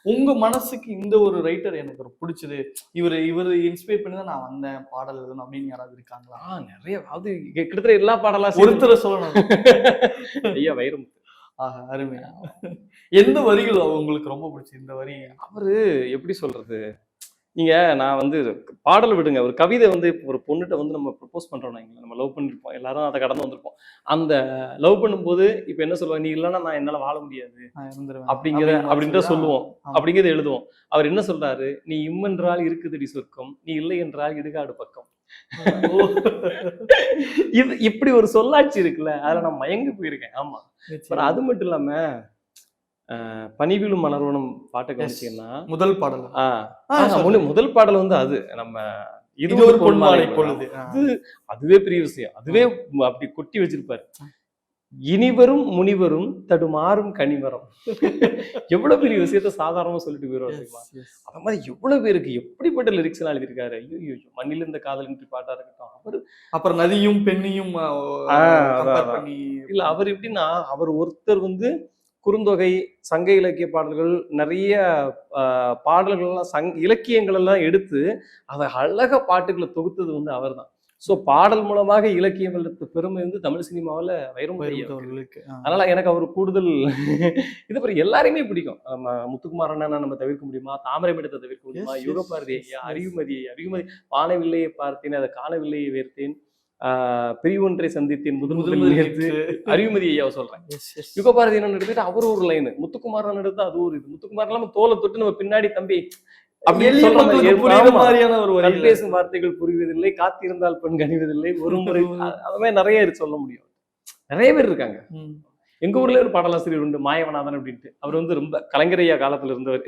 உங்க மனசுக்கு இந்த ஒரு ரைட்டர் எனக்கு பிடிச்சது, இவரு இன்ஸ்பயர் பண்ணி தான் நான் வந்தேன் பாடல் எழுதணும் அப்படின்னு யாராவது இருக்காங்களா? நிறைய. அது கிட்டத்தட்ட எல்லா பாடலா ஒருத்தரை சொல்லணும். ஐயா வைரமுத்து. ஆஹா, அருமையா. எந்த வரிகள் உங்களுக்கு ரொம்ப பிடிச்சது இந்த வரி? அவரு எப்படி சொல்றது, நீங்க நான் வந்து பாடல் விடுங்க, ஒரு கவிதை வந்து ஒரு பொண்ணுகிட்ட வந்து நம்ம ப்ரப்போஸ் பண்றோம், நம்ம லவ் பண்ணிருப்போம், எல்லாரும் அதை கடந்து வந்திருப்போம். அந்த லவ் பண்ணும்போது இப்ப என்ன சொல்லுவாங்க, நீ இல்லைன்னா நான் என்னால வாழ முடியாது அப்படின்றத சொல்லுவோம், அப்படிங்கிறத எழுதுவோம். அவர் என்ன சொல்றாரு, நீ இம்மென்றால் இருக்குதுடி சொர்க்கம், நீ இல்லை என்றால் இடுகாடு பக்கம். இது இப்படி ஒரு சொல்லாட்சி இருக்குல்ல, அதுல நான் மயங்கி போயிருக்கேன். ஆமா, அது மட்டும் இல்லாம பனிவிழும் மலர்வனம் பாட்டை கவனிச்சீங்கன்னா முதல் பாடல் முதல் பாடல் வந்து அது நம்ம இது ஒரு பொன்மாலை பொழுது, அதுவே பெரிய விஷயம். அதுவே அப்படி கொட்டி வச்சிருப்பாரு. இனிவரும் முனிவரும் தடுமாறும் கனிமரம். எவ்வளவு பெரிய விஷயத்த சாதாரணமா சொல்லிட்டு போயிருவாரு. அந்த மாதிரி எவ்வளவு பேருக்கு எப்படிப்பட்ட லிரிக்ஸ் எல்லாம் எழுதியிருக்காரு. ஐயோ, மண்ணில் இருந்த காதலின்றி பாட்டா இருக்கட்டும். அவரு அப்புறம் நதியும் பெண்ணையும் இல்ல, அவர் எப்படின்னா அவர் ஒருத்தர் வந்து குறுந்தொகை, சங்க இலக்கிய பாடல்கள், நிறைய பாடல்கள்லாம் இலக்கியங்கள் எல்லாம் எடுத்து அதை அழகா பாட்டுகளை தொகுத்தது வந்து அவர் தான். ஸோ பாடல் மூலமாக இலக்கியம் எழுத்த பெருமை வந்து தமிழ் சினிமாவில் வைரமுத்து. அதனால எனக்கு அவர் கூடுதல் இது பிறகு எல்லாரையுமே பிடிக்கும். நம்ம முத்துக்குமார் அண்ணா நம்ம தவிர்க்க முடியுமா, தாமரை மேடத்தை தவிர்க்க முடியுமா, யுகபாரதி ஐயா, அறிவுமதி வானவில்லையை பார்த்தேன் அதை காணவில்லையை வேர்த்தேன், பிரிவொன்றை சந்தித்தேன் முதல் அறிவுமதி ஐயாவை சொல்றேன். யுகபாரதி என்ன எடுத்துட்டு அவர் ஒரு லைனு, முத்துக்குமார் எடுத்து அது ஒரு இது. முத்துக்குமார் இல்லாம தோலை தொட்டு நம்ம பின்னாடி தம்பி பேசும் வார்த்தைகள் புரிவதில்லை, காத்திருந்தால் பெண் கனிவதில்லை, ஒரு முறை, அதுமாதிரி நிறைய சொல்ல முடியும். நிறைய பேர் இருக்காங்க. எங்க ஊர்ல ஒரு பாடலாசிரியர் உண்டு, மாயவநாதன் அப்படின்ட்டு. அவர் வந்து ரொம்ப கலைஞரையா காலத்துல இருந்தவர்.